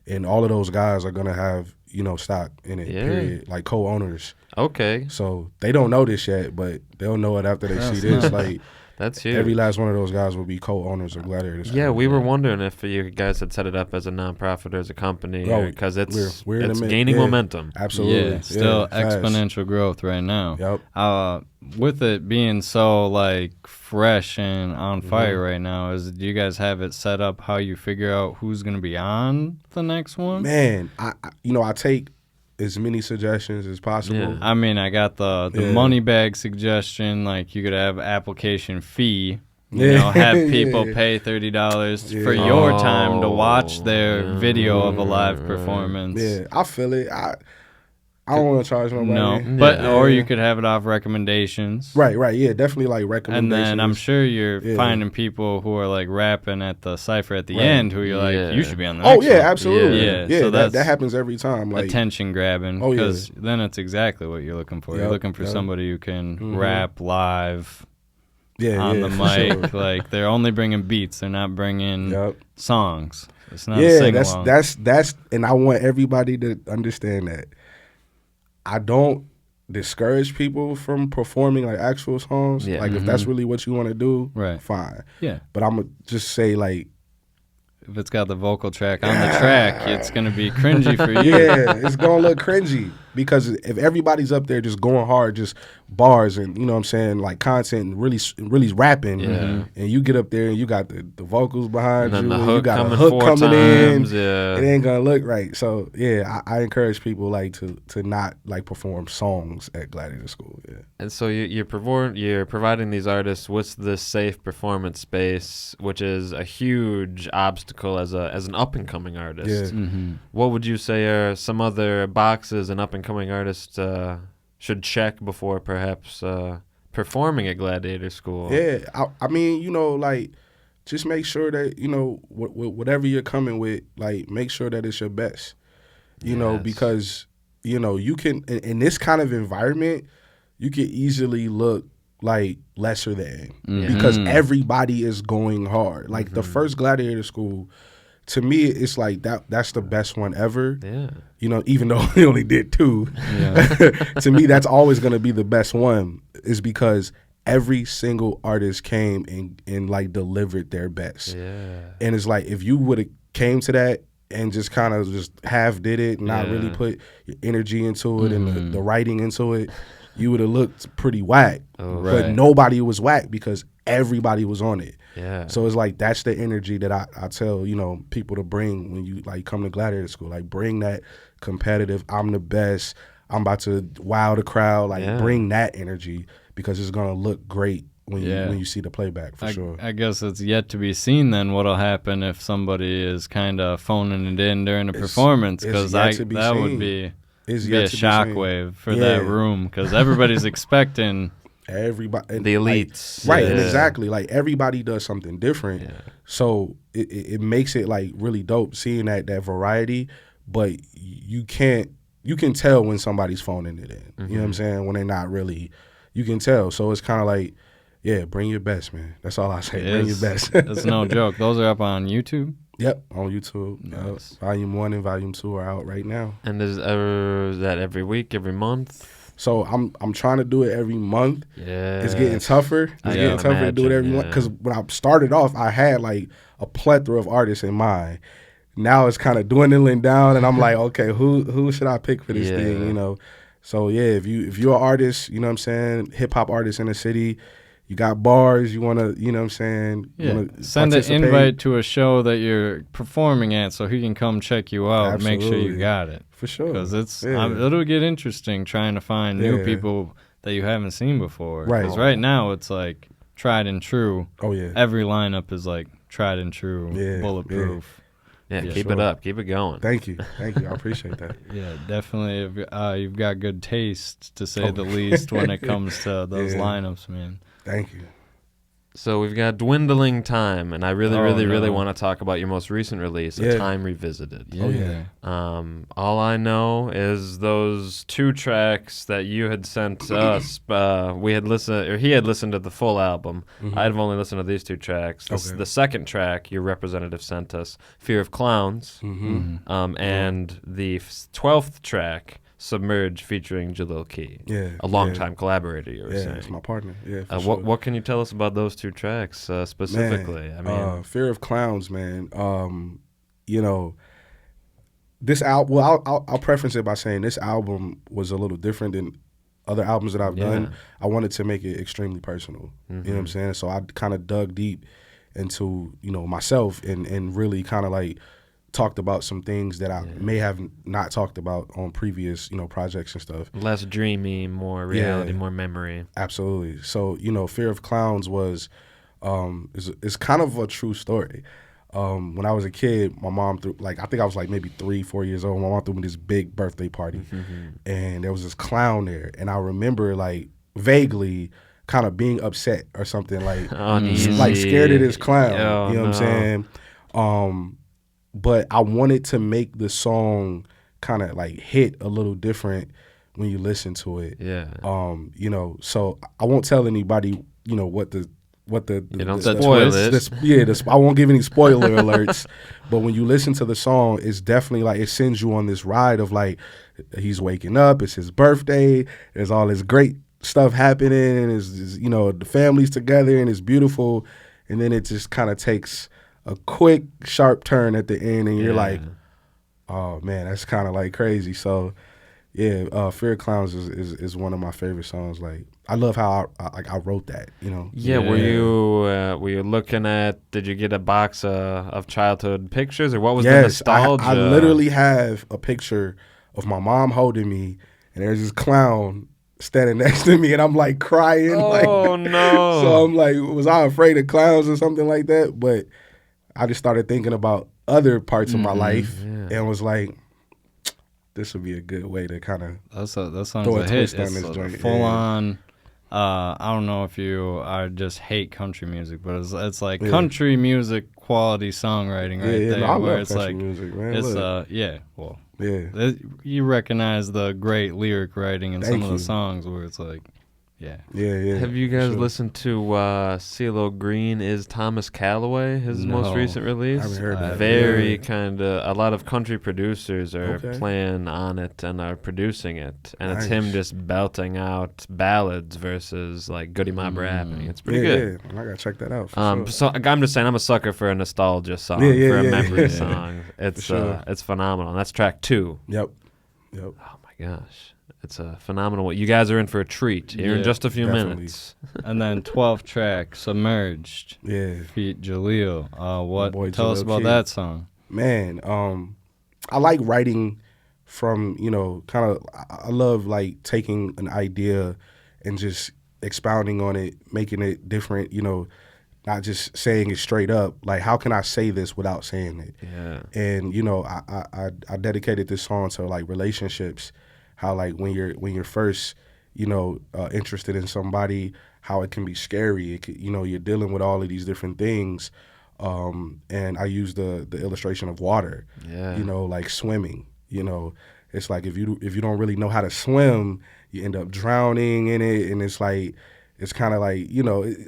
and all of those guys are gonna have stock in it. Yeah. Period, like co-owners. Okay. So they don't know this yet, but they'll know it after they see this. Like that's huge. Every last one of those guys will be co-owners of Gladiator School. Yeah, we were wondering if you guys had set it up as a nonprofit or as a company, because it's gaining momentum. Absolutely. Yeah, still exponential growth right now. Yep. With it being so like fresh and on fire right now, do you guys have it set up how you figure out who's going to be on the next one? Man, I take as many suggestions as possible. Yeah. I mean, I got the money bag suggestion, like you could have application fee. Have people pay $30 for your time to watch their video of a live performance. Yeah, I feel it. I don't want to charge nobody. No, but or you could have it off recommendations. Right, yeah, definitely like recommendations. And then I'm sure you're finding people who are like rapping at the cipher at the end who you're like, you should be on the next one. Absolutely. Yeah. So that happens every time. Like attention grabbing, because then it's exactly what you're looking for. You're looking for somebody who can rap live on the mic. Sure. Like they're only bringing beats. They're not bringing songs. It's not a sing-along. that's and I want everybody to understand that. I don't discourage people from performing like actual songs. Yeah. Like if that's really what you want to do, fine. Yeah. But I'm gonna just say like, if it's got the vocal track on the track, it's gonna be cringy for you. Yeah, it's gonna look cringy. because if everybody's up there just going hard, just bars and you know what I'm saying, like content and really rapping, and you get up there and you got the vocals behind and you, then the and you hook got a coming hook 4 coming times, in, yeah. it ain't gonna look right. So yeah, I encourage people like to not like perform songs at Gladiator School. Yeah. And so you're providing these artists with this safe performance space, which is a huge obstacle as an up and coming artist. Yeah. What would you say are some other boxes an up and coming artist should check before perhaps performing at Gladiator School? Yeah, I mean, you know, like just make sure that you know whatever you're coming with, like make sure that it's your best. You know, because you know you can in this kind of environment, you can easily look like lesser than because everybody is going hard. Like the first Gladiator School, to me, it's like that's the best one ever. Yeah. You know, even though we only did 2, to me, that's always going to be the best one, is because every single artist came and like delivered their best. Yeah. And it's like if you would have came to that and just kind of just half did it, not really put your energy into it and the writing into it, you would have looked pretty whack. But nobody was whack because everybody was on it. Yeah. So it's like that's the energy that I tell, you know, people to bring when you like come to Gladiator School. Like bring that competitive, I'm the best, I'm about to wow the crowd, like bring that energy because it's gonna look great when you see the playback for sure. I guess it's yet to be seen then what'll happen if somebody is kind of phoning it in during a performance, because that would be a shockwave for that room, because everybody's expecting everybody, the elites, right? And exactly, like everybody does something different, so it makes it like really dope seeing that variety. But you can tell when somebody's phoning it in. You know what I'm saying? When they're not really, you can tell. So it's kind of like, yeah, bring your best, man. That's all I say. Bring your best. It's no joke. Those are up on YouTube? Yep, on YouTube. Nice. Volume 1 and Volume 2 are out right now. And is that every week, every month? So I'm trying to do it every month. Yeah, it's getting tougher. It's getting tougher to do it every month, because when I started off, I had like a plethora of artists in mind. Now it's kind of dwindling down, and I'm like, okay, who should I pick for this thing? You know, so yeah, if you're an artist, you know what I'm saying, hip hop artist in the city. You got bars, you want to, you know what I'm saying? Yeah. Send an invite to a show that you're performing at so he can come check you out and make sure you got it. For sure. Because it'll get interesting trying to find new people that you haven't seen before. Right. Because right now it's like tried and true. Oh, yeah. Every lineup is like tried and true, bulletproof. Yeah, keep it up. Keep it going. Thank you. I appreciate that. Yeah, definitely. You've got good taste, to say the least, when it comes to those lineups, man. Thank you. So we've got Dwindling Time, and I really want to talk about your most recent release, A Time Revisited. Yeah. All I know is those 2 tracks that you had sent us. We had listened, or he had listened to the full album. I'd only listened to these 2 tracks. The second track your representative sent us, Fear of Clowns, and the 12th track, Submerge, featuring Jalil Key, a longtime collaborator, you were saying. It's my partner. Yeah, what can you tell us about those 2 tracks specifically? Man, I mean, Fear of Clowns, man. You know, this album. Well, I'll preface it by saying this album was a little different than other albums that I've done. I wanted to make it extremely personal. You know what I'm saying? So I kind of dug deep into myself and really kind of like talked about some things that I may have not talked about on previous, projects and stuff. Less dreamy, more reality, more memory. Absolutely. So, Fear of Clowns was, is kind of a true story. When I was a kid, my mom threw, I think I was maybe 3-4 years old. My mom threw me this big birthday party, and there was this clown there, and I remember vaguely kind of being upset or something, scared of this clown. You know what I'm saying? But I wanted to make the song kind of hit a little different when you listen to it. Yeah. So I won't tell anybody, what the don't spoil it. I won't give any spoiler alerts. But when you listen to the song, it's definitely it sends you on this ride of he's waking up, it's his birthday, there's all this great stuff happening, and it's the family's together and it's beautiful, and then it just kind of takes a quick sharp turn at the end, and you're like, oh man, that's kind of crazy. So Yeah, Fear of Clowns is one of my favorite songs. Like, I love how I wrote that, you know. Yeah, were you looking at, did you get a box of childhood pictures, or what was the nostalgia? I literally have a picture of my mom holding me, and there's this clown standing next to me, and I'm like crying. Oh, no. So I'm like, was I afraid of clowns or something like that? But I just started thinking about other parts of my life and was like, this would be a good way to kind of that sounds throw a a hit. twist on It's this joint. full on. I don't know if you just hate country music, but it's like country music quality songwriting there. No, I where love it's country like music, man. It's you recognize the great lyric writing in some of the songs where it's like, yeah. Have you guys listened to CeeLo Green is Thomas Calloway, his most recent release? I haven't heard that. Very kind of, a lot of country producers are playing on it and are producing it. And it's him just belting out ballads versus like Goody Mob rapping. It's pretty good. Yeah, I gotta check that out. For sure. So I'm just saying, I'm a sucker for a nostalgia song, for a memory song. It's it's phenomenal. And that's track 2. Yep. Oh my gosh. It's a phenomenal one. You guys are in for a treat here in just a few minutes. And then 12th track, Submerged. Yeah. Feat. Jaleel. Tell us about that song. Man, I like writing from, kind of, I love like taking an idea and just expounding on it, making it different, not just saying it straight up. Like, how can I say this without saying it? Yeah. And, I dedicated this song to like relationships. How like when you're first, interested in somebody, how it can be scary. It can, you're dealing with all of these different things, and I use the illustration of water. Yeah. Like swimming. It's like if you don't really know how to swim, you end up drowning in it, and it's like it's kind of like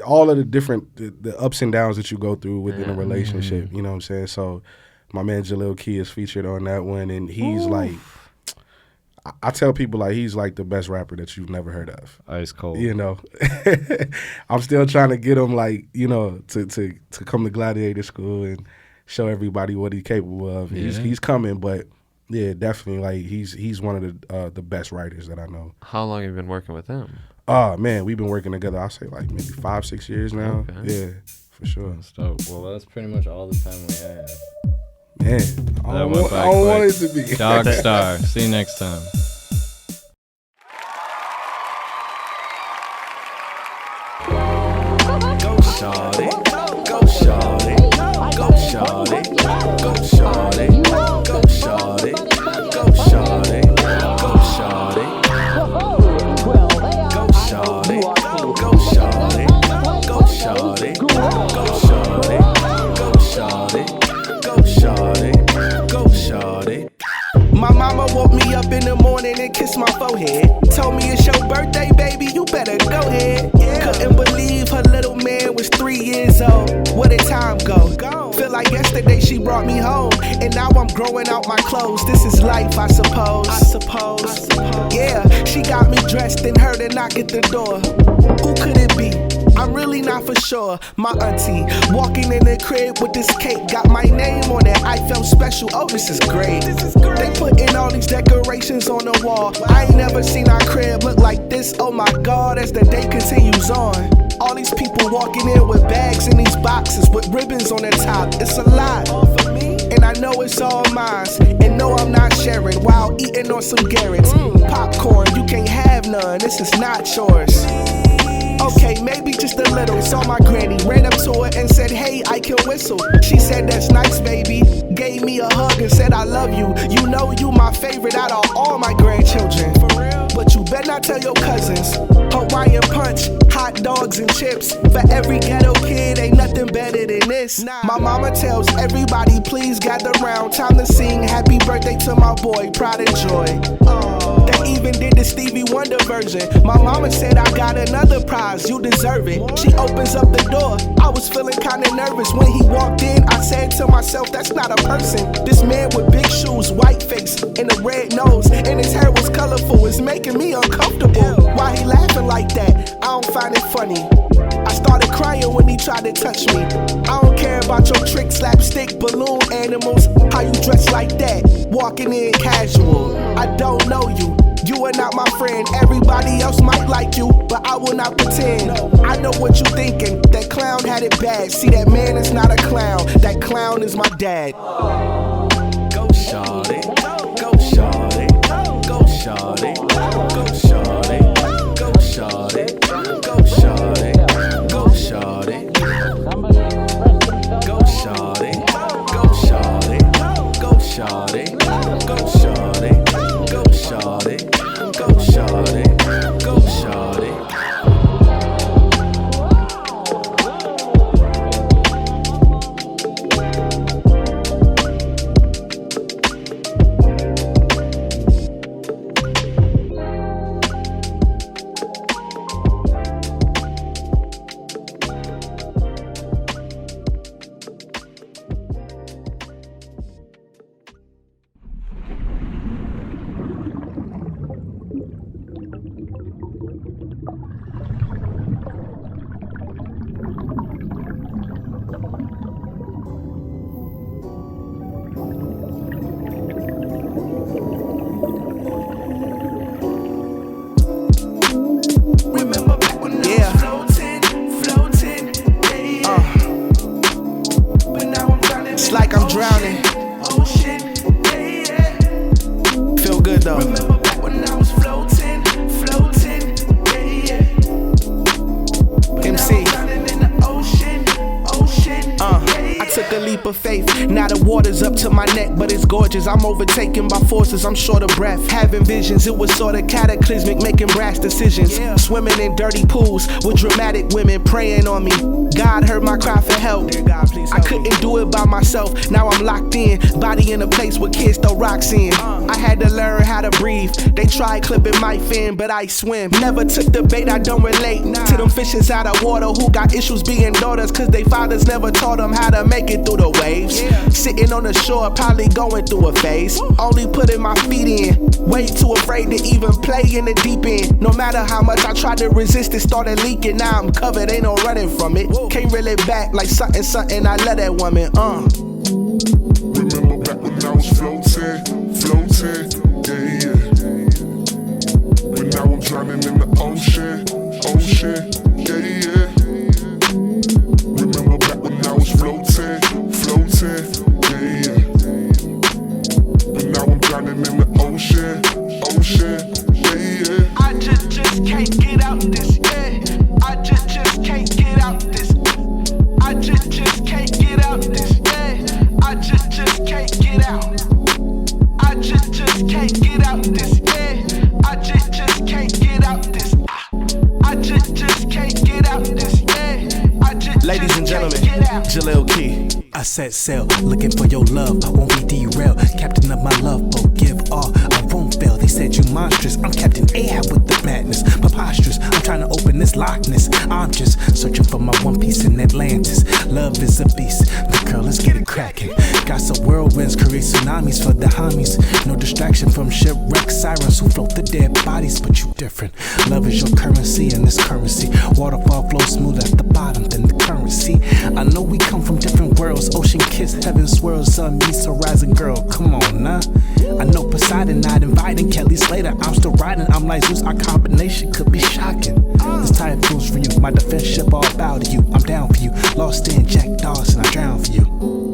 all of the different the ups and downs that you go through within a relationship. You know what I'm saying? So my man Jaleel Key is featured on that one, and he's like. I tell people like he's like the best rapper that you've never heard of. Ice cold. I'm still trying to get him like to come to Gladiator School and show everybody what he's capable of. Yeah. He's coming, but yeah, definitely like he's one of the best writers that I know. How long have you been working with him? Man, we've been working together. I'll say like maybe 5-6 years now. Okay. Yeah, for sure. That's dope. Well, that's pretty much all the time we have. Man, I don't want it to be. DogStar. See you next time. Go shawty, go shawty, go shawty, go shawty, go shawty, go shawty, go shawty, go shawty, go shawty, go shawty, go shawty, go shawty. Go shawty. My mama woke me up in the morning and kissed my forehead. Told me it's your birthday, baby, you better go ahead. Couldn't believe her little man was 3 years old. Where did time go? Feel like yesterday she brought me home, and now I'm growing out my clothes. This is life, I suppose. Yeah, she got me dressed and heard a knock at the door. Who could it be? I'm really not for sure. My auntie walking in the crib with this cake, got my name on it. I felt special. Oh, this is great. They putting all these decorations on the wall. I ain't never seen our crib look like this. Oh my God, as the day continues on. All these people walking in with bags in these boxes with ribbons on their top. It's a lot. And I know it's all mine. And no, I'm not sharing while eating on some Garrett's. Popcorn, you can't have none. This is not yours. Okay, maybe just a little. Saw my granny, ran up to her and said, hey, I can whistle. She said, that's nice, baby. Gave me a hug and said, I love you. You know you my favorite out of all my grandchildren. For real? But you better not tell your cousins. Hawaiian punch, hot dogs and chips. For every ghetto kid, ain't nothing better than this. My mama tells everybody, please gather round. Time to sing happy birthday to my boy, pride and joy. They even did the Stevie Wonder version. My mama said, I got another prize, you deserve it. She opens up the door, I was feeling kinda nervous. When he walked in, I said to myself, that's not a person. This man with big shoes, white face, and a red nose, and his hair was colorful, it's making me uncomfortable. Why he laughing like that? I don't find it funny. I started crying when he tried to touch me. I don't care about your trick, slapstick, balloon animals. How you dress like that, walking in casual. I don't know you, you are not my friend. Everybody else might like you, but I will not pretend. I know what you thinking. That clown had it bad. See, that man is not a clown. That clown is my dad. Go shawty, go shawty, go shawty, go shawty, go shawty, go shawty, go shawty, go shawty, go shawty, go shawty, go shawty, go shawty, go shawty, go shawty. Like I'm drowning. Feel good though. Remember back when I was floating, Emcee. I took a leap of faith. Now the water's up to my neck, but it's gorgeous. I'm overtaken by forces, I'm short of breath. Having visions, it was sort of cataclysmic, making brash decisions. Swimming in dirty pools with dramatic women praying on me. God heard my cry for help. I couldn't do it by myself. Now I'm locked in, body in a place where kids throw rocks in. I had to learn how to breathe. They tried clipping my fin, but I swim. Never took the bait, I don't relate to them fishes out of water who got issues being daughters, cause they fathers never taught them how to make it through the waves. Sitting on the shore, probably going through a phase. Only putting my feet in, way too afraid to even play in the deep end. No matter how much I tried to resist, it started leaking. Now I'm covered, ain't no running from it. Can't reel it back like something, I love that woman, Remember back when I was floating, yeah. But now I'm drowning in the ocean, yeah. Remember back when I was floating, yeah. But now I'm drowning in the ocean, yeah. I just can't get out this, yeah. I just can't get out this. I just can't get out this, yeah. I just can't get out. I just can't get out this, yeah. I just can't get out this. I just can't get out this, yeah. I just Ladies and gentlemen, Jaleel Key. I set sail, looking for your love, won't be derailed. Captain of my love boat, give all, I won't fail. They said you monstrous, I'm Captain Ahab with the madness. Preposterous, I'm trying to open this Loch Ness. I'm just searching for my one piece in Atlantis. Love is a beast, the girl, let's get it cracking. Got some whirlwinds, create tsunamis for the homies. No distraction from shipwreck sirens who float the dead bodies, but you different. Love is your currency and this currency. Waterfall flows smooth at the bottom than the currency. I know we come from different worlds. Ocean kiss, heaven swirls, sun meets horizon, girl, come on, nah. I know Poseidon not inviting, Kelly Slater, I'm still riding. I'm like Zeus, our combination could be shocking. This typhoon's for you, my defense ship all bow to you. I'm down for you, lost in Jack Dawson, I drown for you.